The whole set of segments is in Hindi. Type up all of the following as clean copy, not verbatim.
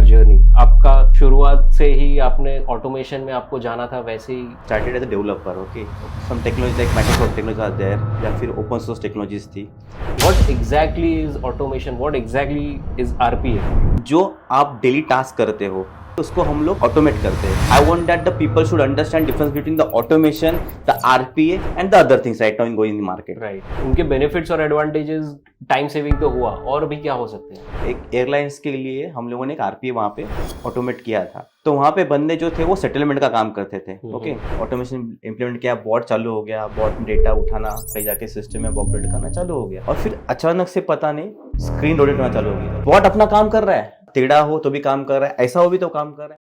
Your journey? आपका शुरुआत से ही आपने ऑटोमेशन में आपको जाना था वैसे ही? started as a developer. Okay, some technologies like Microsoft technologies are there या फिर open source technologies थी. What exactly is automation? What exactly is RPA? जो आप डेली टास्क करते हो उसको हम लोग ऑटोमेट करते हैं. I want that the people should understand difference between the automation, the RPA and the other things right now in going in market. Right, उनके बेनिफिट्स और एडवांटेजेस, टाइम सेविंग तो हुआ, और भी क्या हो सकते हैं? एक एयरलाइंस के लिए हम लोगों ने एक आरपीए वहाँ पे ऑटोमेट किया था. तो वहाँ पे बंदे जो थे वो सेटलमेंट का काम करते थे. ओके, ऑटोमेशन इंप्लीमेंट किया, बॉट चालू हो गया, बॉट में डेटा उठाना, कहीं जाके सिस्टम में ऑपरेट करना चालू हो गया. और फिर अचानक से पता नहीं स्क्रीन रोटेट होना चालू हो गया. बॉट अपना काम कर रहा है, टेढ़ा हो तो भी काम कर रहा है, ऐसा हो भी तो काम कर रहा है.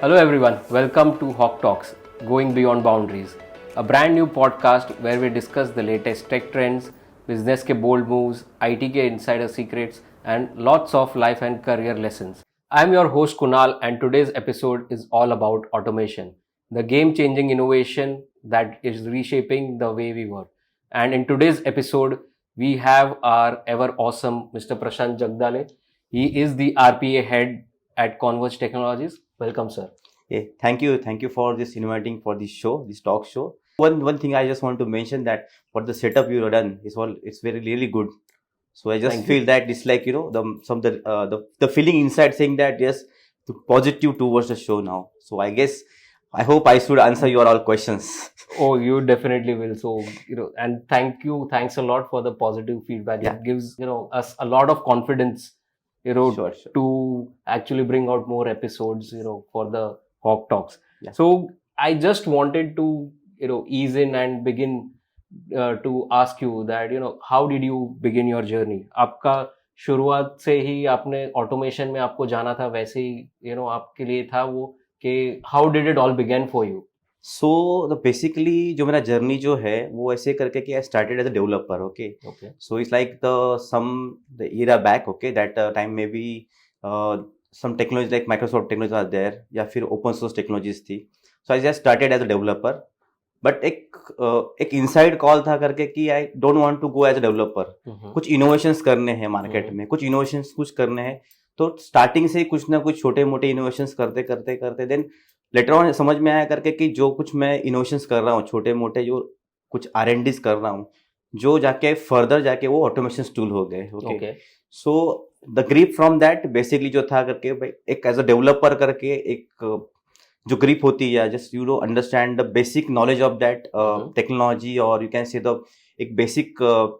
Hello everyone, welcome to Hawk Talks, Going Beyond Boundaries, a brand new podcast where we discuss the latest tech trends, business के bold moves, IT के insider secrets, and lots of life and career lessons. I am your host Kunal, and today's episode is all about automation, the game-changing innovation that is reshaping the way we work. And in today's episode, we have our ever awesome Mr. Prashant Jagdale. He is the RPA head at Converge Technologies. Welcome, sir. Yeah, thank you for this inviting for this show, this talk show. One thing I just want to mention that for the setup you have done is it's very really good. So I just feel that it's like the feeling inside saying that yes, the positive towards the show now. So I hope I should answer your all questions. Oh, you definitely will. So and thanks a lot for the positive feedback. Yeah. It gives us a lot of confidence. Sure. To actually bring out more episodes, for the Hawk Talks. Yeah. So I just wanted to, ease in and begin to ask you that, how did you begin your journey? आपका शुरुआत से ही आपने ऑटोमेशन में आपको जाना था वैसे ही, आपके लिए था वो कि how did it all begin for you? So basically जो मेरा जर्नी जो है वो ऐसे करके कि I started as a developer. Okay. So it's like the era back. Okay, that time maybe some technologies like Microsoft technologies are there या फिर open source technologies थी. So I just started as a developer. But एक inside call था करके कि I don't want to go as a developer. कुछ innovations करने हैं मार्केट में, कुछ innovations कुछ करने हैं. तो स्टार्टिंग से कुछ ना कुछ छोटे मोटे इनोवेशंस करते देन लेटर ऑन समझ में आया करके कि जो कुछ मैं इनोवेशंस कर रहा हूँ, छोटे मोटे जो कुछ R&Ds कर रहा हूँ, जो जाके फर्दर जाके वो ऑटोमेशन टूल हो गए. Okay, so the grip from that basically जो था करके भाई एक एज अ डेवलपर करके एक जो ग्रिप होती है, just understand the basic knowledge of that technology, और यू कैन से द एक बेसिक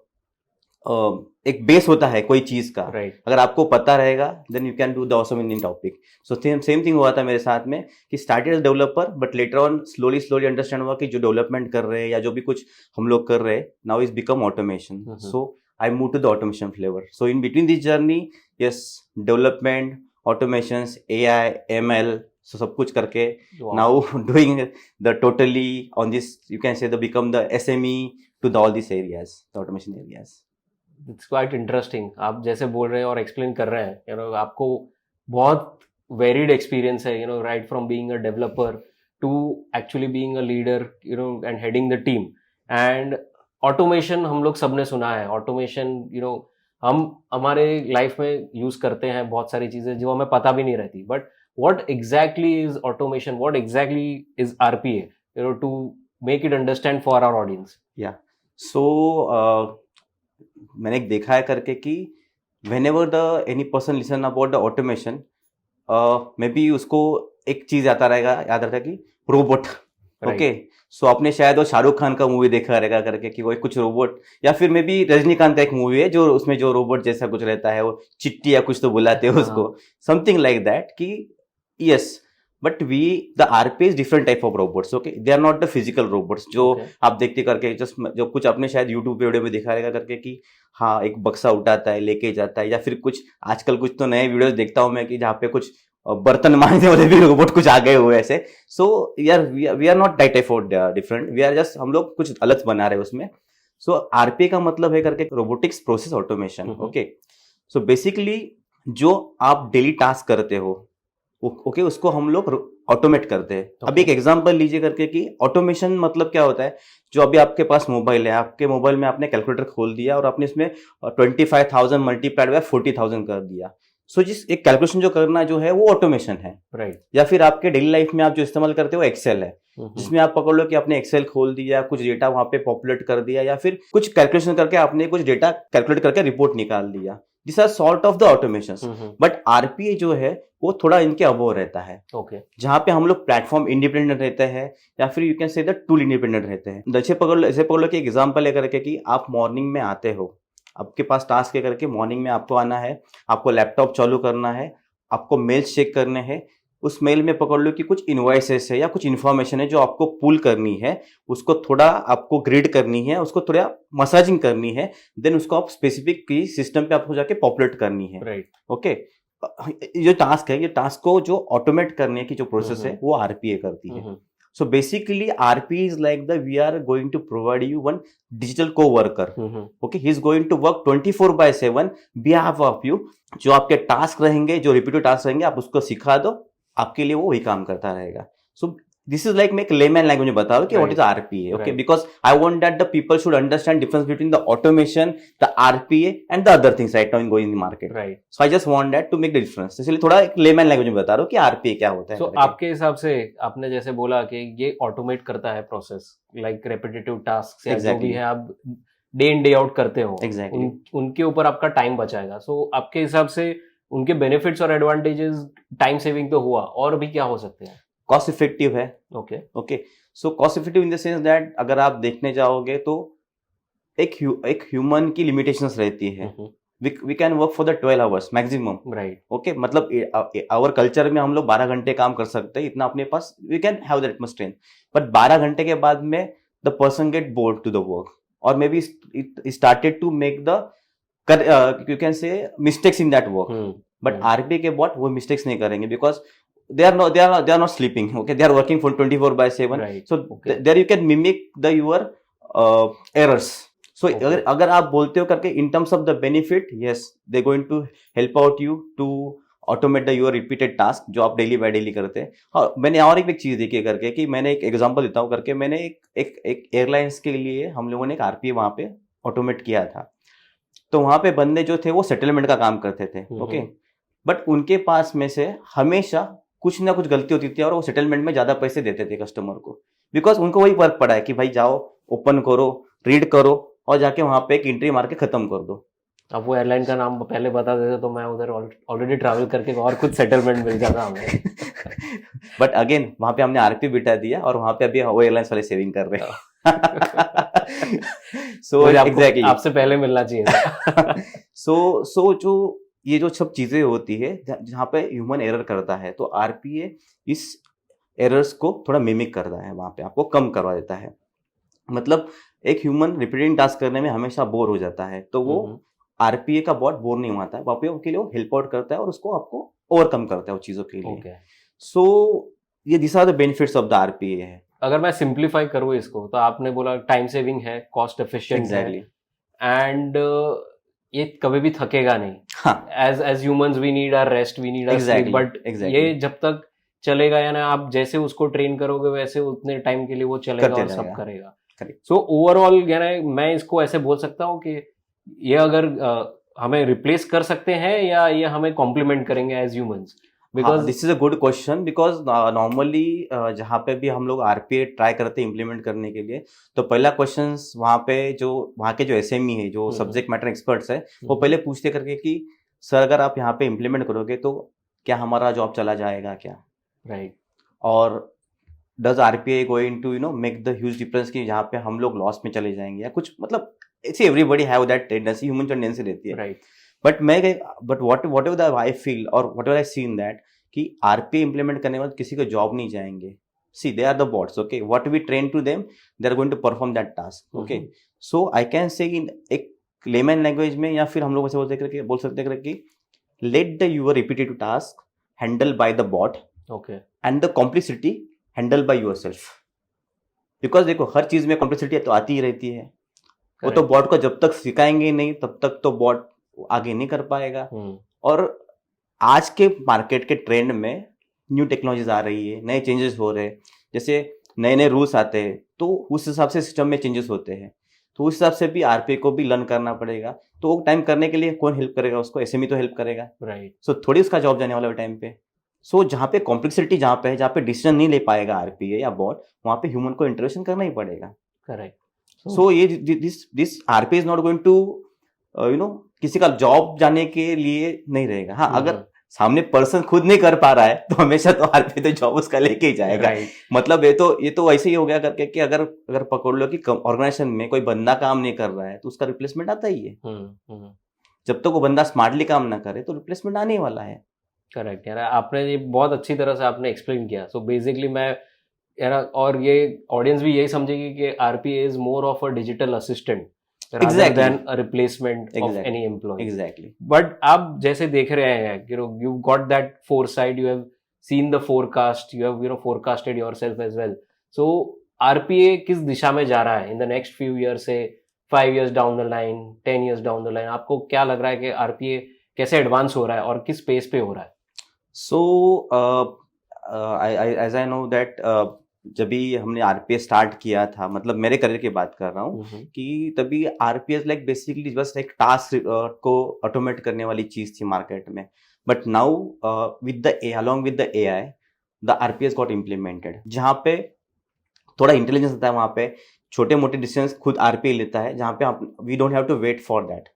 एक बेस होता है कोई चीज का. अगर आपको पता रहेगा then you can do the awesome in topic. So same thing हुआ था मेरे साथ में कि started as developer, but later on slowly understand हुआ कि जो डेवलपमेंट कर रहे हैं या जो भी कुछ हम लोग कर रहे हैं now is become automation. So I move to the automation flavour. So in between this journey yes, development, automations, AI, ML, so सब कुछ करके now doing the totally on this you can say the become the SME to the all this areas, the automation areas. It's quite interesting. आप जैसे बोल रहे हैं और एक्सप्लेन कर रहे हैं, आपको बहुत वेरिड एक्सपीरियंस है, right from being a developer to actually being a leader, and heading the team. And automation हम लोग सबने सुना है. ऑटोमेशन हम हमारे लाइफ में यूज करते हैं बहुत सारी चीजें जो हमें पता भी नहीं रहती. But what exactly is automation? What exactly is RPA, to make it understand for our audience? या सो मैंने एक देखा है करके कि whenever the any person listen about the automation, may be उसको एक चीज याद रहता कि रोबोट. ओके, सो आपने शायद वो शाहरुख खान का मूवी देखा रहेगा करके कि वो कुछ रोबोट, या फिर मे बी रजनीकांत का एक मूवी है जो उसमें जो रोबोट जैसा कुछ रहता है, वो चिट्टी या कुछ तो बुलाते हैं उसको, समथिंग लाइक दैट कि yes. But the RPA is different type of robots. Okay, they are not the physical robots जो आप देखते करके जस्ट जो कुछ आपने शायद YouTube पे वीडियो में दिखा रहेगा करके कि हाँ एक बक्सा उठाता है लेके जाता है, या फिर कुछ आजकल कुछ तो नए वीडियोस देखता हूँ मैं कि जहाँ पे कुछ बर्तन मांजने वाले भी रोबोट कुछ आ गए हुए ऐसे. सो यार we are not that type of different, we are just हम लोग कुछ अलग बना रहे हैं उसमें. सो RPA का मतलब है करके robotics process automation. Okay, so basically जो आप डेली टास्क करते हो, ओके, उसको हम लोग ऑटोमेट करते हैं। Okay. अभी एक एग्जांपल लीजिए करके कि ऑटोमेशन मतलब क्या होता है, जो अभी आपके पास मोबाइल है, आपके मोबाइल में आपने कैलकुलेटर खोल दिया और आपने इसमें 25,000 मल्टीप्लाइड बाय 40,000 कर दिया। सो जिस एक कैलकुलेशन जो करना जो है वो ऑटोमेशन है। राइट। या फिर आपके डेली लाइफ में आप जो इस्तेमाल करते हो एक्सेल है, जिसमें आप पकड़ लो कि आपने एक्सेल खोल दिया, कुछ डेटा वहां पे पॉपुलेट कर दिया, या फिर कुछ कैलकुलेशन करके आपने कुछ डेटा कैलकुलेट करके रिपोर्ट निकाल दिया। This are sort of the automation. But RPA जो है वो थोड़ा इनके अबोव रहता है। ओके। जहां पे हम लोग प्लेटफॉर्म इंडिपेंडेंट रहते हैं, या फिर you can say the tool independent रहते हैं। जैसे पकड़ लो कि एग्जांपल लेकर के कि आप मॉर्निंग में आते हो, आपके पास टास्क है करके मॉर्निंग में आपको आना है, आपको लैपटॉप चालू करना है, आपको मेल्स चेक करने हैं। उस मेल में पकड़ लो कि कुछ इनवॉइसेस है या कुछ इन्फॉर्मेशन है जो आपको पुल करनी है, उसको थोड़ा आपको ग्रिड करनी है, उसको थोड़ा मसाजिंग करनी है, देन उसको आप स्पेसिफिक की सिस्टम पे आपको जाके पॉपुलेट करनी है। राइट। ओके, ये टास्क है, ये टास्क को जो ऑटोमेट करने की जो प्रोसेस है वो आरपीए करती है। So basically, RP is like we are going to provide you one digital co-worker. Okay, he's going to work 24/7 behalf of you. जो आपके टास्क रहेंगे, जो रिपीटेड टास्क रहेंगे, आप उसको सिखा दो, आपके लिए वो वही काम करता रहेगा। So this is like make layman language में बताओ कि what is RPA. Okay, because I want that the people should understand difference between the automation, the RPA and the other things right now going in the market. Right. So I just want that to make the difference. इसलिए थोड़ा एक layman language में बता रहा हूँ कि RPA क्या होता है। So आपके हिसाब से आपने जैसे बोला कि ये ऑटोमेट करता है प्रोसेस, लाइक रेपिटेटिव टास्क या जो भी है आप डे इन डे आउट करते हो, उनके ऊपर आपका टाइम बचाएगा। सो आपके हिसाब से उनके बेनिफिट्स और एडवांटेजेस, टाइम सेविंग तो हुआ, और भी क्या हो सकते हैं? कॉस्ट इफेक्टिव है। Okay, so cost effective in the sense that अगर आप देखने जाओगे तो एक ह्यूमन की लिमिटेशंस रहती है। We can work for the 12 hours maximum. Right. Okay, मतलब आवर कल्चर में हम लोग 12 घंटे काम कर सकते हैं, इतना अपने पास we can have that much strength. But 12 घंटे के बाद में the person get bored to the work, और मे be started to make the you can say mistakes in that work. But RPA के बॉट वो मिस्टेक्स नहीं करेंगे, because they are not sleeping. Okay, they are working for 24/7. Right. So there you can mimic your errors. So अगर आप बोलते हो करके in terms of the benefit, yes, they're going to help out you to automate your repeated task जो आप डेली बाय डेली करते हैं। हाँ, मैंने और एक चीज देखी करके कि मैंने एक एग्जांपल देता हूँ करके, मैंने एक एयरलाइंस के लिए हम लोगों ने एक आरपीए वहां पे ऑटोमेट किया था। तो वहां पे बंदे जो थे वो सेटलमेंट का काम करते थे। ओके, बट उनके पास में से हमेशा कुछ ना कुछ गलती होती थी और वो सेटलमेंट में ज्यादा पैसे देते थे कस्टमर को, बिकॉज उनको वही फर्क पड़ा है कि भाई जाओ, ओपन करो, रीड करो और जाके वहां पे एक एंट्री मार के खत्म कर दो। अब वो एयरलाइन का नाम पहले बता देते तो मैं उधर ऑलरेडी ट्रैवल करके और कुछ सेटलमेंट मिल जाता हमें। बट अगेन वहां पे हमने आरपी बिठा दिया और वहां पे अभी वो एयरलाइंस वाले सेविंग कर रहे हैं। सो एग्जैक्टली आपसे पहले मिलना चाहिए था। सो जो ये जो सब चीजें होती है जहाँ पे ह्यूमन एरर करता है, तो आरपीए इस एरर्स को थोड़ा मिमिक करता है, वहां पे आपको कम करवा देता है। मतलब एक ह्यूमन रिपीटिंग टास्क करने में हमेशा बोर हो जाता है, तो वो आरपीए का बॉट बोर नहीं होता है, वहाँ पे उनके लिए वो हेल्प आउट करता है और उसको आपको ओवरकम करता है वो चीजों के लिए। सो ये this are the benefits of the RPA है। अगर मैं सिंप्लीफाई करूँ इसको, तो आपने बोला टाइम सेविंग है, कॉस्ट एफिशिएंट है, एंड ये कभी भी थकेगा नहीं। As humans we need our rest, we need our sleep, but ये जब तक चलेगा या ना, आप जैसे उसको ट्रेन करोगे वैसे उतने टाइम के लिए वो चलेगा और सब करेगा। सो ओवरऑल मैं इसको ऐसे बोल सकता हूँ कि ये अगर हमें रिप्लेस कर सकते हैं या ये हमें कॉम्प्लीमेंट करेंगे as humans? Because this is a good question, because normally जहाँ पे भी हम लोग आरपीए ट्राई करते हैं इम्प्लीमेंट करने के लिए, तो पहला क्वेश्चन वहाँ पे जो वहाँ के जो एसएमई है, जो सब्जेक्ट मैटर एक्सपर्ट्स है, वो पहले पूछते करके कि सर अगर आप यहाँ पे इम्प्लीमेंट करोगे तो क्या हमारा जॉब चला जाएगा क्या? राइट। और does RPA going to make the huge difference कि जहाँ पे हम लोग लॉस में चले जाएंगे या कुछ, मतलब it's everybody have that tendency, human tendency रहती है। Right. But whatever I feel और whatever I seen that कि आरपीए इंप्लीमेंट करने के बाद किसी को जॉब नहीं जाएंगे। See they are the bots, okay, what we train to them they are going to perform that task. Okay, so I can say in एक लेमन लैंग्वेज में, या फिर हम लोग ऐसे बोल सकते हैं कि let the your repetitive task handle by the bot, okay, and the complexity handle by yourself. Because देखो हर चीज में कॉम्प्लेक्सिटी तो आती ही रहती है। वो तो बॉट को जब तक सिखाएंगे नहीं तब तक तो बॉट आगे नहीं कर पाएगा। और आज के मार्केट के ट्रेंड में न्यू टेक्नोलॉजीज आ रही है, नए चेंजेस हो रहे हैं, जैसे नए नए रूल्स आते हैं, तो उस हिसाब से सिस्टम में चेंजेस होते हैं। तो उस हिसाब से भी आरपीए को भी लर्न करना पड़ेगा। तो वो टाइम करने के लिए कौन हेल्प करेगा उसको? एसएमई तो हेल्प करेगा, राइट। सो थोड़ी उसका जॉब जाने वाला है टाइम पे। सो जहाँ पे कॉम्प्लेक्सिटी जहाँ पे डिसीजन नहीं ले पाएगा आरपीए या बॉट, वहाँ पे ह्यूमन को इंटरवेंशन करना ही पड़ेगा। करेक्ट। सो ये this RPA is not going to किसी का जॉब जाने के लिए नहीं रहेगा। हाँ, अगर सामने पर्सन खुद नहीं कर पा रहा है तो हमेशा तो आरपीए तो जॉब उसका लेके ही जाएगा। मतलब ये तो ऐसे ही हो गया करके कि अगर पकड़ लो कि ऑर्गेनाइजेशन में कोई बंदा काम नहीं कर रहा है तो उसका रिप्लेसमेंट आता ही है। जब तक वो बंदा स्मार्टली काम ना करे तो रिप्लेसमेंट आने वाला है। करेक्ट यार, आपने ये बहुत अच्छी तरह से आपने एक्सप्लेन किया। सो बेसिकली मैं यार, और ये ऑडियंस भी यही समझेगी कि RPA is more of a digital assistant rather than a replacement of any employee. Exactly. But आप जैसे देख रहे हैं, you've got that foresight, you have seen the forecast, you have forecasted yourself as well. So RPA किस दिशा में जा रहा है in the next few years, से 5 years down the line, 10 years down the line, आपको क्या लग रहा है कि RPA कैसे एडवांस हो रहा है और किस पेस पे हो रहा है? So as I know that जब भी हमने आरपीए स्टार्ट किया था, मतलब मेरे करियर की बात कर रहा हूँ, कि तभी आरपीए लाइक बेसिकली बस एक टास्क को ऑटोमेट करने वाली चीज थी मार्केट में। But now with the along with the AI the RPS got implemented, जहाँ पे थोड़ा इंटेलिजेंस आता है, वहाँ पे छोटे मोटे डिसीजंस खुद आरपीए लेता है, जहाँ पे आप we don't have to wait for that.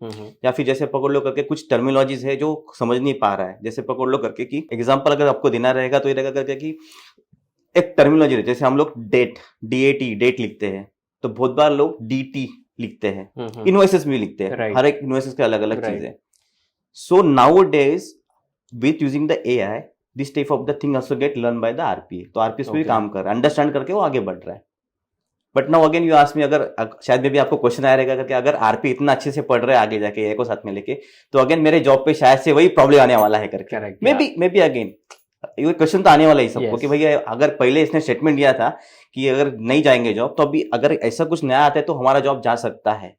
या फिर जैसे पकड़ लो करके कुछ टर्मिनोलॉजीज है जो समझ नहीं पा रहा है, जैसे पकड़ लो करके कि एग्जांपल अगर आपको देना रहेगा तो ये रहेगा करके कि एक टर्मिनोलॉजी है, जैसे हम लोग डेट लिखते हैं, तो बहुत बार लोग डीटी लिखते हैं, इनवॉइसेस में लिखते हैं, हर एक इनवॉइसेस के अलग अलग चीजें। So now days with using the AI this type of the thing also get learn by the RPA. तो आरपीए पे भी काम कर रहा है, अंडरस्टैंड करके वो आगे बढ़ रहा है। But now again you ask me, अगर शायद में भी आपको क्वेश्चन आया रहेगा करके अगर आरपी इतना अच्छे से पढ़ रहे हैं आगे जाके एआई को साथ में लेके, तो अगेन मेरे जॉब पे शायद से वही प्रॉब्लम आने वाला है करके। मे बी अगेन ये क्वेश्चन तो आने वाला ही सबको, कि भैया अगर पहले इसने स्टेटमेंट दिया था कि अगर नहीं जाएंगे जॉब, तो अभी अगर ऐसा कुछ नया आता है तो हमारा जॉब जा सकता है।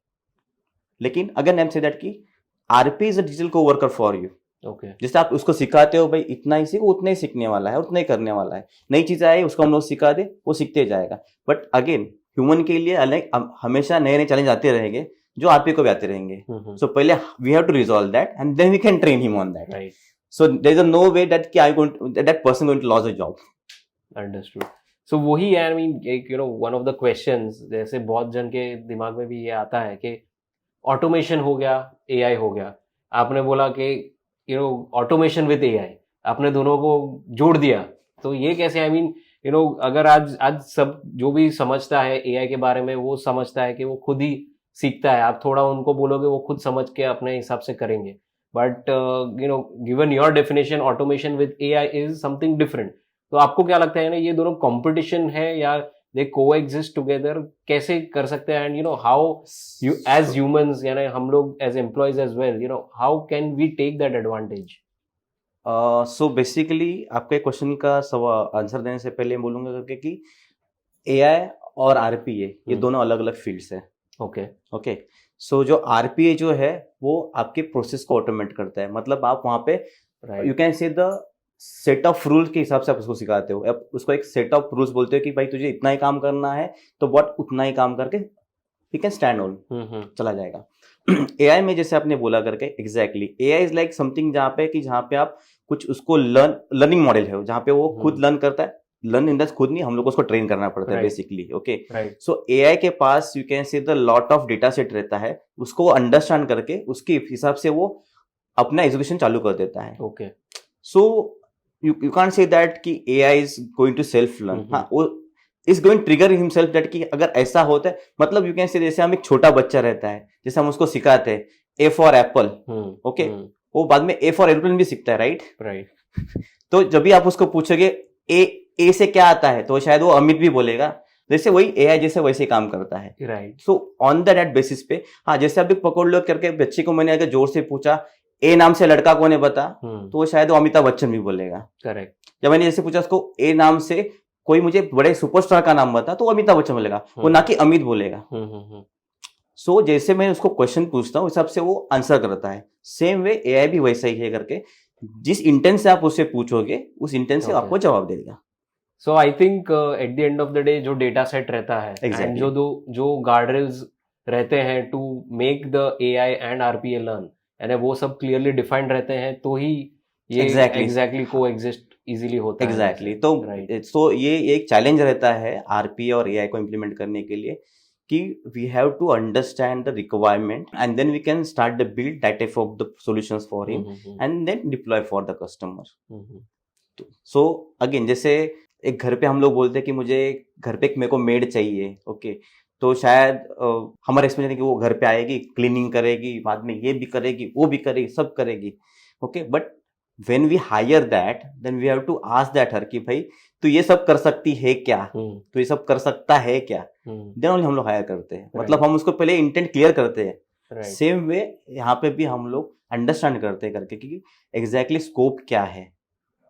लेकिन अगेन आई एम से दैट कि आरपी इज अ डिजिटल को वर्कर फॉर यू। जैसे आप उसको सिखाते हो भाई इतना ही सीखो, उतना ही सीखने वाला है, उतना ही करने वाला है। नई चीज आए उसको हम लोग सिखा दे, वो सीखते जाएगा। बट अगेन ह्यूमन के लिए अलग हमेशा नए नए चैलेंज आते रहेंगे जो आरपी को भी आते रहेंगे। सो पहले we have to resolve that and then we can train him on that. So there is no way that that person going to lose a job. Understood. So वही है, I mean, one of the questions जैसे बहुत जन के दिमाग में भी ये आता है कि ऑटोमेशन हो गया, एआई हो गया। आपने बोला कि ऑटोमेशन विद एआई, आपने दोनों को जोड़ दिया, तो ये कैसे? आई मीन अगर आज सब जो भी समझता है एआई के बारे में, वो समझता है कि वो खुद ही सीखता है। आप थोड़ा उनको बोलोगे, वो खुद समझ के अपने हिसाब से करेंगे। But given your definition, automation with AI is something different. तो आपको क्या लगता है ना, ये दोनों competition है या they coexist together? कैसे कर सकते हैं? And how you as humans, यानी हम लोग as employees as well, how can we take that advantage? So basically आपके क्वेश्चन का आंसर देने से पहले बोलूंगा करके कि AI और RPA ये दोनों अलग अलग फील्ड्स है। ओके सो जो आरपीए जो है वो आपके प्रोसेस को ऑटोमेट करता है। मतलब आप वहां पे you can say the set of rules के हिसाब से आप उसको सिखाते हो। आप उसको एक सेट ऑफ रूल्स बोलते हो कि भाई तुझे इतना ही काम करना है, तो बॉट उतना ही काम करके ही कैन स्टैंड ऑन चला जाएगा। एआई में जैसे आपने बोला करके exactly AI is like something जहाँ पे आप कुछ उसको लर्निंग मॉडल है, जहाँ पे वो खुद लर्न करता है। लर्न इन द खुद नहीं, हम लोग को उसको ट्रेन करना पड़ता है बेसिकली। ओके, सो एआई के पास you can say the lot of data set रहता है, उसको अंडरस्टैंड करके उसके हिसाब से वो अपना एजुकेशन चालू कर देता है। Okay, so you can't say that कि AI is going to self learn. हाँ, वो is going trigger himself that कि अगर ऐसा होता है, मतलब यू कैन से जैसे हम एक छोटा बच्चा रहता है, जैसे हम उसको सिखाते हैं ए फॉर एप्पल, ओके, वो बाद में ए फॉर एरोप्लेन भी सीखता है, राइट। तो जब भी आप उसको पूछोगे ए से क्या आता है, तो शायद वो अमित भी बोलेगा। जैसे वही एआई जैसे वैसे काम करता है, right. So on that basis पे, हाँ, जैसे अभी पकड़ लो करके बच्चे को मैंने अगर जोर से पूछा ए नाम से लड़का कौन है बता, तो शायद वो अमिताभ बच्चन भी बोलेगा। करेक्ट। जब मैंने जैसे पूछा उसको ए नाम से कोई मुझे बड़े सुपरस्टार का नाम बता, तो अमिताभ बच्चन बोलेगा, वो ना कि अमित बोलेगा। सो जैसे मैं उसको क्वेश्चन पूछता हूँ हिसाब से वो आंसर करता है। सेम वे एआई भी वैसा ही है करके, जिस इंटेंट से आप उससे पूछोगे उस इंटेंट से Okay. आपको जवाब देगा. So I think at the end of the day जो डेटा सेट रहता है एंड Exactly. जो गार्डरेल्स रहते हैं to make the AI and RPA learn यानी वो सब क्लियरली डिफाइंड रहते हैं तो ही ये एग्जैक्टली को एग्जिस्ट इजीली होता है. एग्जैक्टली तो तो ये एक चैलेंज रहता है आरपीए और एआई को इम्प्लीमेंट करने के लिए कि we have to understand the requirement and then we can start the build that type of the solutions for him and then deploy for the customer. So again जैसे एक घर पे हम लोग बोलते हैं कि मुझे घर पे मेरे को मेड चाहिए, ओके तो शायद हमारा एक्सपीरियंस है कि वो घर पे आएगी, क्लीनिंग करेगी, बाद में ये भी करेगी, वो भी करेगी, सब करेगी, okay. But when we hire that then we have to ask that her कि भाई तू ये सब कर सकती है क्या, तो ये सब कर सकता है क्या, देन ओनली हम लोग हायर करते हैं. मतलब हम उसको पहले इंटेंट क्लियर करते हैं. सेम वे यहाँ पे भी हम लोग अंडरस्टैंड करते हैं करके कि एग्जैक्टली स्कोप क्या है,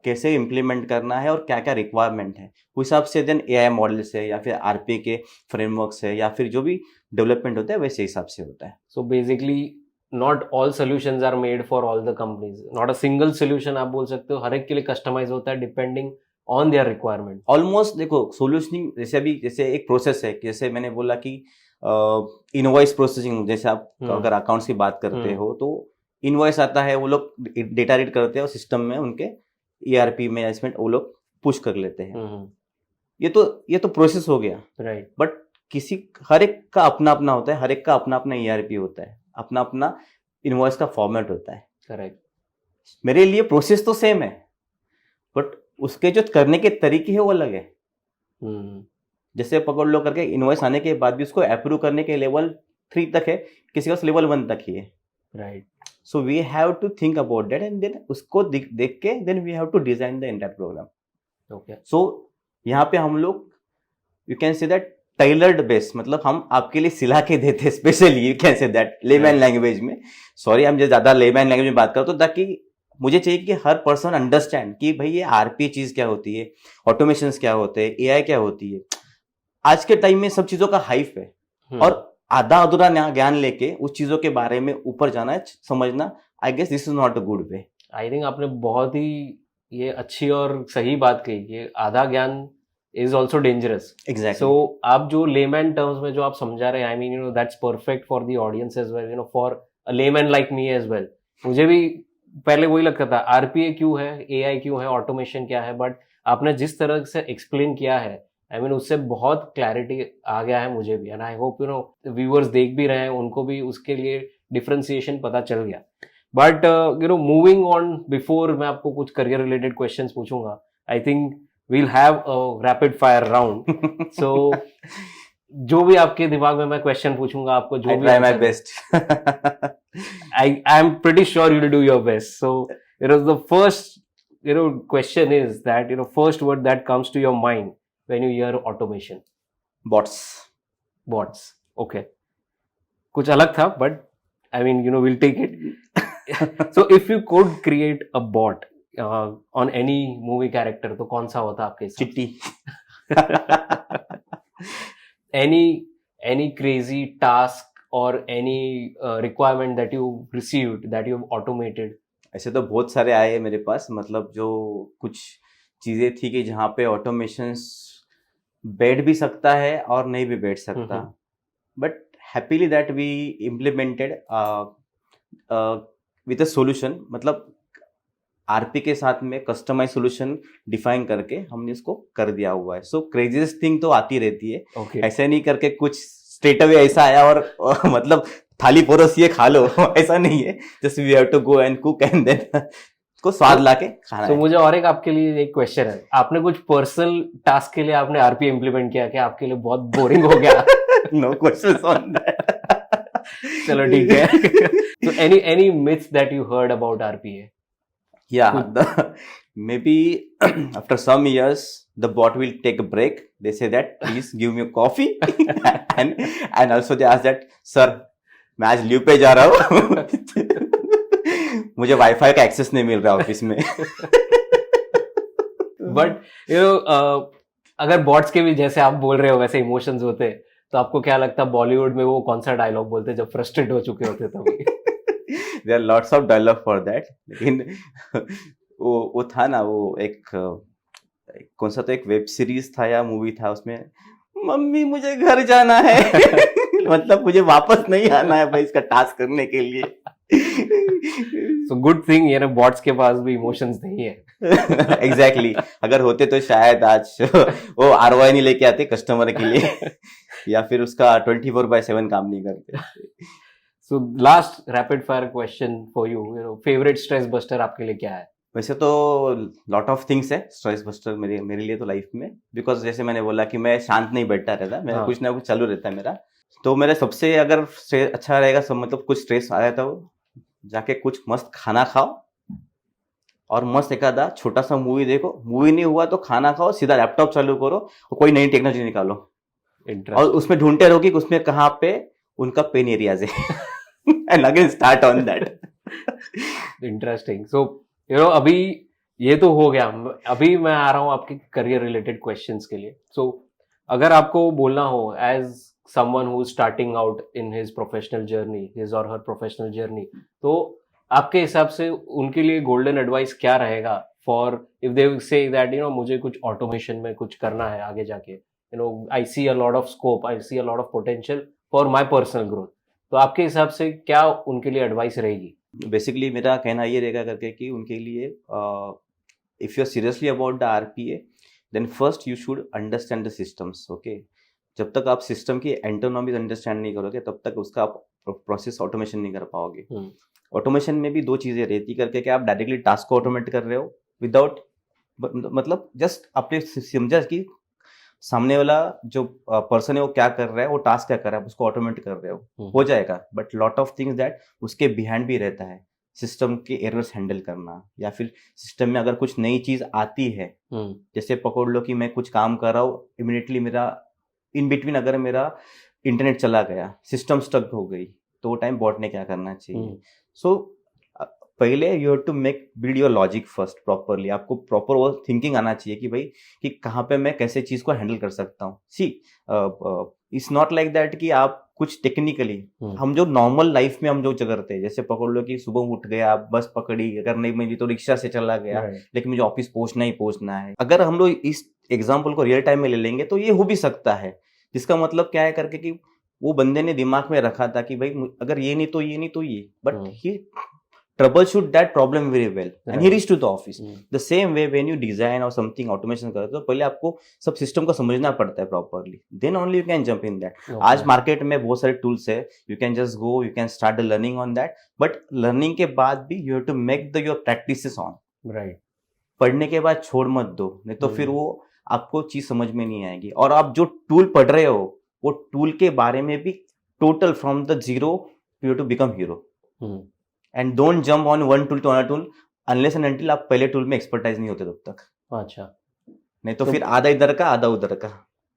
कैसे इम्प्लीमेंट करना है और क्या क्या रिक्वायरमेंट है, उस हिसाब से देन एआई मॉडल से या फिर आरपीए के फ्रेमवर्क से या फिर जो भी डेवलपमेंट होता है वैसे हिसाब से होता है. So basically not all solutions are made for all the companies, not a single solution आप बोल सकते हो, हर एक के लिए कस्टमाइज होता है depending on their requirement. Almost देखो सोल्यूशनिंग जैसे एक प्रोसेस है, जैसे मैंने बोला कि इनवॉइस प्रोसेसिंग, जैसे आप अगर अकाउंट्स की बात करते हो तो इनवॉइस आता है, वो लोग डेटा रीड करते हैं और सिस्टम में उनके ईआरपी में इसमें वो लोग पुश कर लेते हैं. ये तो प्रोसेस हो गया, राइट. बट हर एक का अपना अपना होता है, हर एक का अपना अपना ईआरपी होता है, अपना अपना इनवॉइस का फॉर्मेट होता है. करेक्ट. मेरे लिए प्रोसेस तो सेम है बट उसके जो करने के तरीके हैं वो अलग है. जैसे पकड़ लो करके इनवॉइस आने के बाद भी उसको अप्रूव करने के लेवल 3 तक है, किसी का लेवल 1 तक ही है. Right. So we have to think about that and then उसको देख के then we have to design the entire program. Okay. So यहाँ पे हम लोग you can say that tailored base, मतलब हम आपके लिए सिला के देते हैं specially, you can say that layman language में. सॉरी हम जो ज्यादा लेमैन लैंग्वेज में बात करते तो ताकि मुझे चाहिए कि हर पर्सन अंडरस्टैंड कि भाई ये आरपी चीज क्या होती है, ऑटोमेशन क्या होते हैं, एआई क्या होती है. आज के टाइम में सब चीजों का हाइप है और आधा अधूरा ज्ञान लेके उस चीजों के बारे में ऊपर जाना है, समझना, I guess this is not a good way. I think आपने बहुत ही ये अच्छी और सही बात कही, ये आधा ज्ञान इज ऑल्सो डेंजरस. एग्जैक्टली. सो आप जो लेमैन टर्म्स में जो आप समझा रहे हैं, I mean you know that's perfect for the audience as well, you know for a layman like me as well. मुझे भी पहले वही लगता था आरपीए क्यों है, एआई क्यों है, ऑटोमेशन क्या है, बट आपने जिस तरह से एक्सप्लेन किया है आई मीन उससे बहुत क्लैरिटी आ गया है मुझे भी, and I hope you know viewers देख भी रहे हैं, उनको भी उसके लिए डिफरेंशिएशन पता चल गया. But you know moving on, before मैं आपको कुछ करियर रिलेटेड क्वेश्चंस पूछूंगा, I think we'll have a rapid fire round. So जो भी आपके दिमाग में मैं क्वेश्चन पूछूंगा आपको जो भी, try my best. I am pretty sure you will do your best. So you know the first question is that first word that comes to your mind when you hear automation. Bots. Okay, कुछ अलग था but I mean we'll take it. So if you could create a bot on any movie character तो कौन सा होता आपके हिसाब से? चिट्टी. any crazy task or any requirement that you received that you've automated? ऐसे तो बहुत सारे आए मेरे पास, मतलब जो कुछ चीजें थी कि जहाँ पे ऑटोमेशंस बैठ भी सकता है और नहीं भी बैठ सकता, but happily that we implemented with a solution. मतलब आरपी के साथ में कस्टमाइज सॉल्यूशन डिफाइन करके हमने इसको कर दिया हुआ है. सो क्रेजीस्ट थिंग तो आती रहती है. Okay. ऐसे नहीं करके कुछ स्ट्रेट अवे ऐसा आया और मतलब थाली परोसिए खा लो, ऐसा नहीं है. Just we have to go and cook and then उसको स्वाद लाके खाना. तो मुझे और एक आपके लिए एक क्वेश्चन है, आपने कुछ पर्सनल टास्क के लिए आपने आरपी इम्प्लीमेंट किया क्या? आपके लिए बहुत बोरिंग हो गया? No questions on that. चलो ठीक है. So any myths that you heard about RPA? Yeah, maybe after some years the bot will take a break. They say that please give me a coffee and also they ask that sir मैं आज लीव पे जा रहा हूँ. मुझे वाईफाई का एक्सेस नहीं मिल रहा ऑफिस में. बट अगर बॉट्स के भी जैसे आप बोल रहे हो वैसे इमोशंस होते तो आपको क्या लगता बॉलीवुड में वो कौन सा डायलॉग बोलते जब फ्रस्ट्रेट हो चुके होते तब? There are lots of dialogue for that, लेकिन वो था ना, वो एक कौन सा तो एक वेब सीरीज था या मूवी था, उसमें मम्मी मुझे घर जाना है मतलब मुझे वापस नहीं आना है भाई इसका टास्क करने के लिए। सो गुड थिंग ये ना बॉट्स के पास भी इमोशंस नहीं है। एग्जैक्टली अगर होते तो शायद आज वो ROI नहीं लेके आते कस्टमर के लिए या फिर उसका 24/7 काम नहीं करते। So last rapid fire question for you know favourite stress buster आपके लिए क्या है? वैसे तो लॉट ऑफ थिंग्स है स्ट्रेस बस्टर मेरे लिए तो लाइफ में, बिकॉज जैसे मैंने बोला कि मैं शांत नहीं बैठा रहता, मेरा कुछ ना कुछ चालू रहता है मेरा। तो मेरा सबसे अगर स्ट्रेस अच्छा रहेगा सब, मतलब कुछ स्ट्रेस आया था वो जाके कुछ मस्त खाना खाओ और मस्त एक आधा छोटा सा मूवी देखो, मूवी नहीं हुआ तो खाना खाओ, सीधा लैपटॉप चालू करो और कोई नई टेक्नोलॉजी निकालो और उसमें ढूंढते रहो कि उसमें कहाँ पे उनका पेन एरियाज है and again start on that. Interesting. So you know अभी ये तो हो गया, अभी मैं आ रहा हूँ आपके करियर रिलेटेड क्वेश्चंस के लिए। सो अगर आपको बोलना हो as someone who is starting out in his professional journey, his और हर प्रोफेशनल जर्नी, तो आपके हिसाब से उनके लिए गोल्डन एडवाइस क्या रहेगा for if they say that you know मुझे कुछ ऑटोमेशन में कुछ करना है आगे जाके, you know I see a lot of scope, I see a lot of potential for my personal growth, तो आपके हिसाब से क्या उनके लिए एडवाइस रहेगी? बेसिकली मेरा कहना ये रहेगा करके कि उनके लिए if you are seriously about the RPA then first you should understand the systems. Okay, जब तक आप सिस्टम की एंटोनॉमीज अंडरस्टैंड नहीं करोगे तब तक उसका आप प्रोसेस ऑटोमेशन नहीं कर पाओगे। ऑटोमेशन में भी दो चीजें रहती करके कि आप डायरेक्टली टास्क को ऑटोमेट कर रहे हो विदाउट, मतलब जस्ट आपने समझा कि सामने वाला जो पर्सन है वो क्या कर रहा है, वो टास्क क्या कर रहा है, उसको ऑटोमेट कर रहे हो जाएगा। But lot of things that उसके बिहाइंड भी रहता है, सिस्टम के एरर्स हैंडल करना, या फिर सिस्टम में अगर कुछ नई चीज आती है, जैसे पकड़ लो कि मैं कुछ काम कर रहा हूँ, इमिडिएटली मेरा इन बिटवीन अगर मेरा इंटरनेट चला गया, सिस्टम स्टक हो गई, तो वो टाइम बॉट ने क्या करना चाहिए। सो पहले you have to build your logic first properly, आपको प्रॉपर वो थिंकिंग आना चाहिए कि भाई कि कहाँ पे मैं कैसे चीज को हैंडल कर सकता हूँ। See it's not like that कि आप कुछ टेक्निकली, हम जो नॉर्मल लाइफ में हम जो करते हैं, जैसे पकड़ लो कि सुबह उठ गया, बस पकड़ी, अगर नहीं मिली तो रिक्शा से चला गया, लेकिन मुझे ऑफिस पहुंचना ही पहुंचना है। अगर हम लोग इस एग्जाम्पल को रियल टाइम में ले लेंगे तो ये हो भी सकता है, जिसका मतलब क्या है करके कि वो बंदे ने दिमाग में रखा था कि भाई अगर ये नहीं तो ये नहीं तो ये, but he troubleshoot that problem very well and he reached to the office. The same way when you design or something automation करते हो तो पहले आपको सब सिस्टम को समझना पड़ता है properly, then only you can jump in that. आज मार्केट में बहुत सारे टूल्स है, you can just go, you can start the learning on that, but learning के बाद भी you have to make the your practices on. Right. पढ़ने के बाद छोड़ मत दो, नहीं तो फिर वो आपको चीज समझ में नहीं आएगी। और आप जो टूल पढ़ रहे हो वो टूल के बारे में भी total from the zero you have to become hero. And don't jump on one tool to another tool unless and until आप पहले टूल में एक्सपर्टाइज नहीं होते तब तक। अच्छा, नहीं तो फिर आधा इधर का आधा उधर का,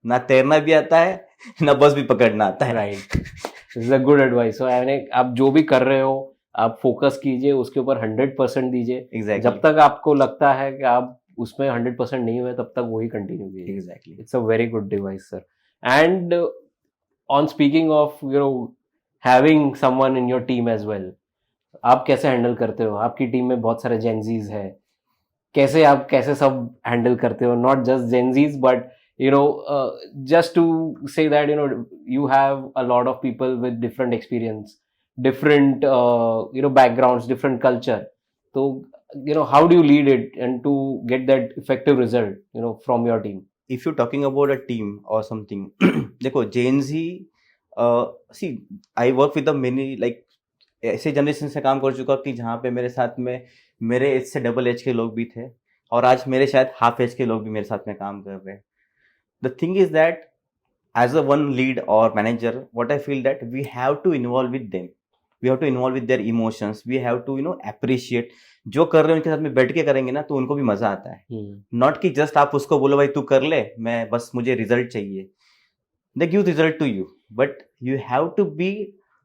ना तैरना भी आता है ना बस भी पकड़ना आता है। Right, this is a good advice. So आप जो भी कर रहे हो आप फोकस कीजिए, उसके ऊपर 100% दीजिए। Exactly. जब तक आपको लगता है कि आप उसमें 100% नहीं हुए तब तक वही कंटिन्यू कीजिए। Exactly, it's a very good device sir. And on speaking of you know having someone in your team as well, आप कैसे हैंडल करते हो? आपकी टीम में बहुत सारे जेनजीज है, कैसे सब हैंडल करते हो? Not just Gen Zs but you know just to say that you have a lot of people with different experience, different backgrounds, different culture. So how do you lead it and to get that effective result from your team? if you're talking about a team or something देखो Gen Z, see I work with the many like ऐसे जनरेशन से काम कर चुका कि जहाँ पे मेरे साथ में मेरे एज से डबल एज के लोग भी थे और आज मेरे शायद हाफ एज के लोग भी मेरे साथ में काम कर रहे हैं। The thing is that as a one lead or manager, what I feel that we have to involve with them. We have to involve with their emotions. We have to appreciate. जो कर रहे हैं उनके साथ में बैठ के करेंगे ना तो उनको भी मजा आता है। Not कि just आप उसको बोलो भाई तू कर ले, मैं बस मुझे रिजल्ट चाहिए। They give result to you, but you have to be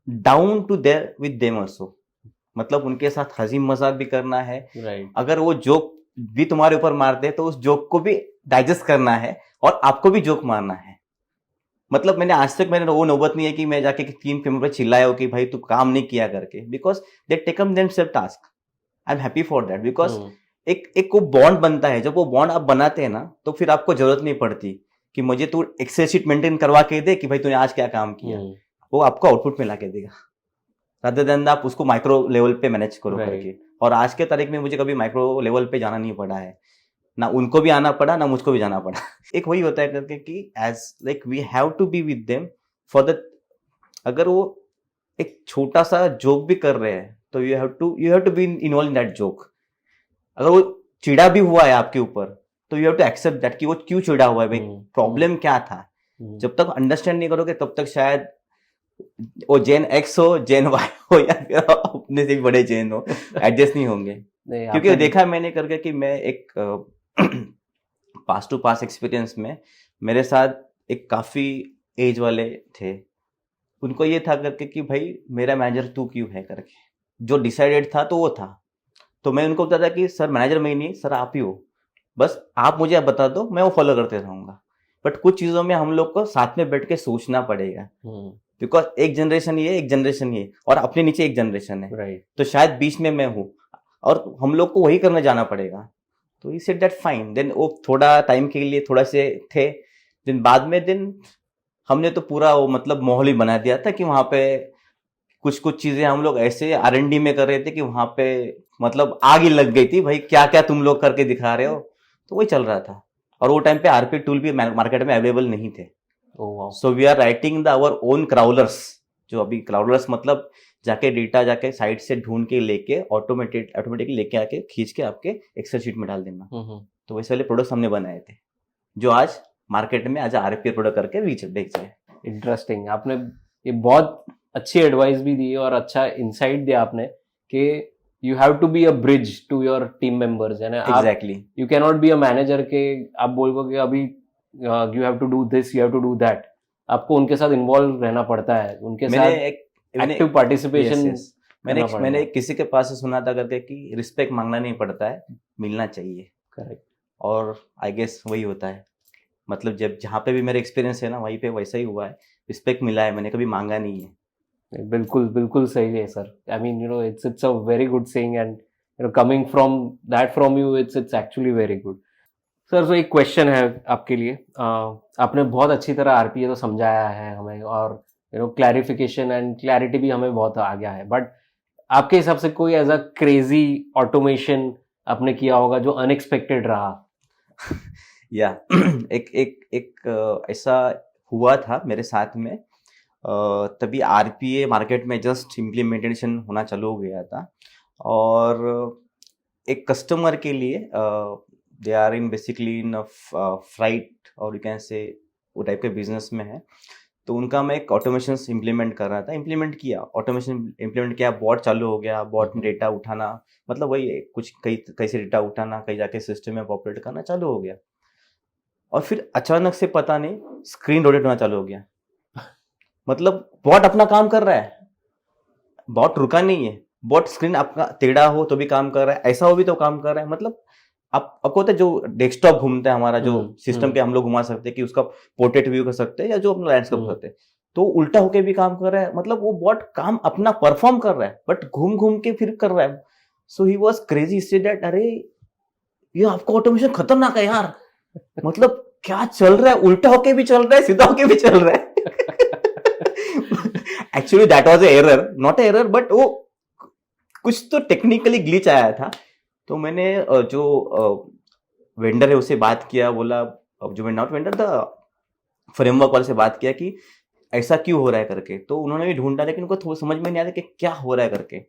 down to there with them also. मतलब उनके साथ हंसी मजाक भी करना है। Right. अगर वो जोक भी तुम्हारे ऊपर मारते हैं तो उस जोक को भी डाइजेस्ट करना है और आपको भी जोक मारना है। मतलब मैंने आज तक मैंने वो नौबत नहीं है कि मैं जाके टीम मेंबर पे चिल्लाया हो कि भाई तू काम नहीं किया करके, because they taken themselves task. I am happy for that, because एक को बॉन्ड बनता है। जब वो बॉन्ड आप बनाते हैं ना, तो फिर आपको जरूरत नहीं पड़ती कि मुझे तू एक्सेल शीट मेंटेन करवा के दे कि भाई तूने आज क्या काम किया। वो आपको आउटपुट में ला के देगा, रादर देन आप उसको माइक्रो लेवल पे मैनेज करो करके। और आज के तारीख में मुझे कभी माइक्रो लेवल पे जाना नहीं पड़ा है, ना उनको भी आना पड़ा ना मुझको भी जाना पड़ा। एक वही होता है करके कि as like we have to be with them for the, अगर वो एक छोटा सा जोक भी कर रहे हैं तो you have to be involve in that joke. अगर वो चिड़ा भी हुआ है आपके ऊपर तो you have to accept that कि वो क्यों चिड़ा हुआ है, भाई प्रॉब्लम क्या था। जब तक अंडरस्टैंड नहीं करोगे तब तक शायद वो जेन एक्स हो, जेन वाई हो, या फिर अपने से भी बड़े जेन हो, एडजस्ट नहीं होंगे। क्योंकि देखा मैंने करके कि मैं एक पास टू पास एक्सपीरियंस में मेरे साथ एक काफी एज वाले थे, उनको ये था करके कि भाई मेरा मैनेजर तू क्यों है करके, जो डिसाइडेड था तो वो था। तो मैं उनको बताता कि सर मैनेजर मैं नहीं, सर आप ही हो, बस आप मुझे आप बता दो, मैं वो फॉलो करते रहूंगा। बट कुछ चीजों में हम लोग को साथ में बैठ के सोचना पड़ेगा, बिकॉज एक जनरेशन ये, एक जनरेशन ये, और अपने नीचे एक जनरेशन है, राइट। तो शायद बीच में मैं हूँ और हम लोग को वही करने जाना पड़ेगा। तो he said that fine. Then वो थोड़ा टाइम के लिए थोड़ा से थे, दिन बाद में दिन हमने तो पूरा वो मतलब माहौल ही बना दिया था कि वहां पे कुछ कुछ चीजें हम लोग ऐसे R&D में कर रहे थे कि वहां पे मतलब आग ही लग गई थी, भाई क्या क्या तुम लोग करके दिखा रहे हो। तो वही चल रहा था, और वो टाइम पे RP टूल भी मार्केट में अवेलेबल नहीं थे। So we are writing the our own crawlers, जो अभी क्राउलर्स मतलब जाके डेटा जाके साइट से ढूंढ के लेके ऑटोमेटिकली लेके आके खींच के आपके एक्सेल शीट में डाल देना। तो वैसे वाले प्रोडक्ट्स हमने बनाए थे जो आज मार्केट में आज RP प्रोडक्ट करके बेच रहे। इंटरेस्टिंग, आपने ये बहुत अच्छी एडवाइस भी दी और अच्छा इंसाइट दिया आपने कि you have to be a bridge to your team members, है ना। Exactly, you can not be a manager के आप बोलोगे अभी you have to do this, you have to do that. आपको उनके साथ इन्वॉल्व रहना पड़ता है, उनके साथ एक्टिव पार्टिसिपेशन। मैंने किसी के पास से सुना था करके कि रिस्पेक्ट मांगना नहीं पड़ता है, मिलना चाहिए। करेक्ट। और आई गेस वही होता है, मतलब जब जहाँ पे भी मेरा एक्सपीरियंस है ना वहीं पे वैसा ही हुआ है, रिस्पेक्ट मिला है, मैंने कभी मांगा नहीं है। बिल्कुल बिल्कुल सही है sir. I mean you no it's a very good saying and you know coming from that from you it's actually very good. Sir तो एक क्वेश्चन है आपके लिए। आपने बहुत अच्छी तरह RPA तो समझाया है हमें, और you know clarification and clarity भी हमें बहुत आ गया है, बट आपके हिसाब से कोई ऐसा क्रेजी ऑटोमेशन आपने किया होगा जो अनएक्सपेक्टेड रहा? या एक ऐसा हुआ था मेरे साथ में, तभी RPA मार्केट में जस्ट इम्प्लीमेंटेशन होना चालू हो गया था, और एक कस्टमर के लिए they are in basically in fright और यू कैन से वो टाइप के बिजनेस में है। तो उनका मैं एक ऑटोमेशन इम्प्लीमेंट कर रहा था, ऑटोमेशन इम्प्लीमेंट किया, बॉट चालू हो गया, बॉट में डेटा उठाना, मतलब वही कुछ कहीं से डेटा उठाना, कहीं जाके सिस्टम में पॉपुलेट करना चालू हो गया। और फिर अचानक से पता नहीं स्क्रीन रोटेट होना चालू हो गया। मतलब बॉट अपना काम कर रहा है, बॉट रुका नहीं है, बॉट स्क्रीन आपका टेढ़ा हो तो भी काम कर रहा है, ऐसा हो भी तो काम कर रहा है। मतलब आपको होता है जो डेस्कटॉप घूमता है हमारा, जो सिस्टम पे हम लोग घुमा सकते हैं कि उसका पोर्ट्रेट व्यू कर सकते हैं या जो अपना लैंडस्केप कर सकते हैं, तो उल्टा होके भी काम कर रहा है। मतलब वो बॉट काम अपना परफॉर्म कर रहा है बट घूम घूम के फिर कर रहा है। So he was crazy, say that अरे ये आपका ऑटोमेशन खतरनाक है यार, मतलब क्या चल रहा है, उल्टा होके भी चल रहा है, सीधा होके भी चल रहा है। Actually that was error, not error, but वो कुछ तो टेक्निकली ग्लिच आया था। तो मैंने जो वेंडर है उससे बात किया, बोला जो नॉट वेंडर था, फ्रेमवर्क वाले से बात किया कि ऐसा क्यों हो रहा है करके। तो उन्होंने भी ढूंढा लेकिन उनको थोड़ा समझ में नहीं आया कि क्या हो रहा है करके।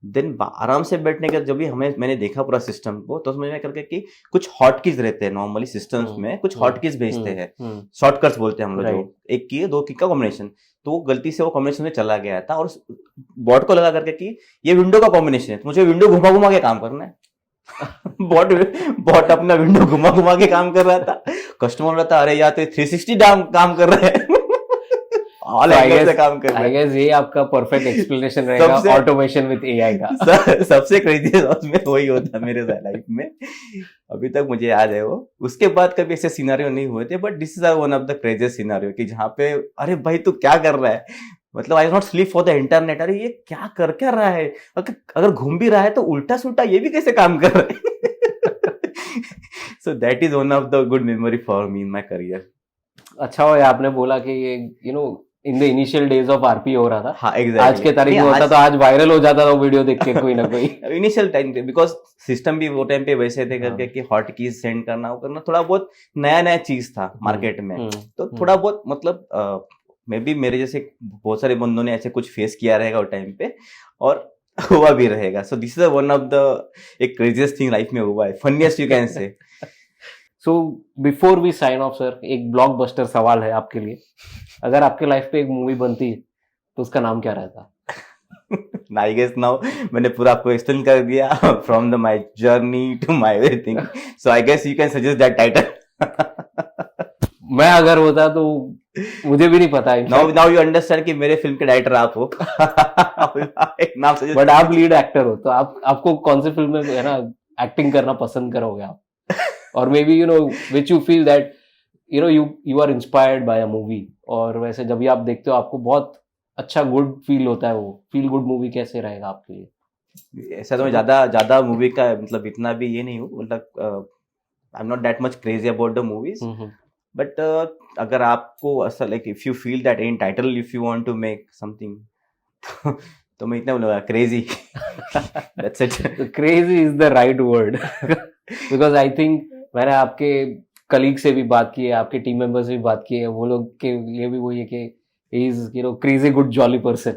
देन आराम से बैठने के जब भी मैंने देखा पूरा सिस्टम को, तो समझ में करके कि कुछ हॉटकीज रहते हैं नॉर्मली सिस्टम्स में, कुछ हॉटकीज भेजते हैं, शॉर्टकट्स बोलते हैं हम लोग, जो एक की दो की का कॉम्बिनेशन। तो वो गलती से वो कॉम्बिनेशन में चला गया था और बॉट को लगा करके कि ये विंडो का कॉम्बिनेशन है, मुझे विंडो घुमा घुमा के काम करना है। बॉट अपना विंडो घुमा घुमा के काम कर रहा था। कस्टमर बोला था अरे यार तो 360 काम कर रहा है। ऑल एंगल से काम कर रहे आई हैं। गेस ये आपका परफेक्ट एक्सप्लेनेशन रहेगा सबसे- ऑटोमेशन विद एआई का। सबसे क्रेजी उसमें वही होता मेरे लाइफ में, अभी तक मुझे याद है वो। उसके बाद कभी ऐसे सिनारियो नहीं हुए थे, but this is one of the craziest scenario कि जहाँ पे अरे भाई तू क्या कर रहा है, मतलब I not sleep for the internet, अरे ये क्या कर रहा है, अगर घूम भी रहा है तो उल्टा सुल्टा ये भी कैसे काम कर रहा है। So that is one of the good memory for me in my career. अच्छा हो आपने बोला कि ये in the initial days of RP हो रहा था। हाँ एग्जैक्टली, आज के तारीख में होता तो आज वायरल हो जाता था वो वीडियो देख के कोई ना कोई। इनिशियल टाइम पे बिकॉज सिस्टम भी वो टाइम पे वैसे थे करके हाँ। कि हॉट कीज सेंड करना वो करना थोड़ा बहुत नया नया चीज था मार्केट में, तो थोड़ा बहुत मतलब मे बी मेरे जैसे बहुत सारे बंदों ने ऐसे कुछ फेस किया रहेगा वो टाइम पे और हुआ भी रहेगा। So this is one of the एक क्रेजियस्ट थिंग लाइफ में हुआ है, funniest you can say. So before we sign off sir, एक ब्लॉकबस्टर सवाल है आपके लिए। अगर आपके लाइफ पे एक मूवी बनती तो उसका नाम क्या रहता? आई गेस नाउ मैंने पूरा आपको एक्सप्लेन कर दिया from the my journey to my everything, so I guess you can suggest that title. मैं अगर होता तो मुझे भी नहीं पता। नाउ यू अंडरस्टैंड कि मेरे फिल्म के डायरेक्टर आप हो। एक नाम सजेस्ट, बट आप लीड एक्टर हो तो आपको कौन सी फिल्म में है ना एक्टिंग करना पसंद करोगे आप? और may be which you feel that you are inspired by a movie, और वैसे जब भी आप देखते हो आपको बहुत अच्छा गुड फील होता है, वो फील गुड मूवी कैसे रहेगा आपके लिए? ऐसा तो मैं ज्यादा मूवी का मतलब इतना भी ये नहीं हूँ, मतलब I am not that much crazy about the movies, but अगर आपको ऐसा like if you feel that in title if you want to make something तो मैं इतना बोलूँगा crazy. That's it. Crazy is the right word, because I think मैंने आपके कलीग से भी बात की है, आपके टीम मेंबर्स से भी बात की है, वो लोग के लिए भी वही है कि he is crazy good jolly person.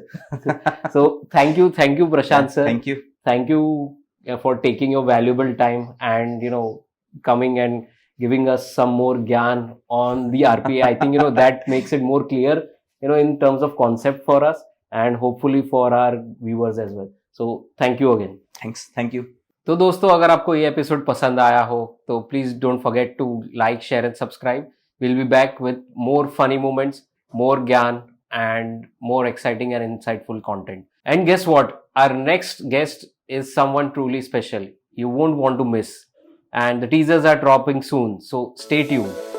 So thank you Prashant sir, thank you for taking your valuable time and coming and giving us some more gyan on the RPA. I think that makes it more clear in terms of concept for us and hopefully for our viewers as well. So thank you again. Thank you. तो दोस्तों अगर आपको ये एपिसोड पसंद आया हो तो please don't forget to like, share and subscribe. We'll be back with more funny moments, more gyan, and more exciting and insightful content. And guess what? Our next guest is someone truly special. You won't want to miss. And the teasers are dropping soon, so stay tuned.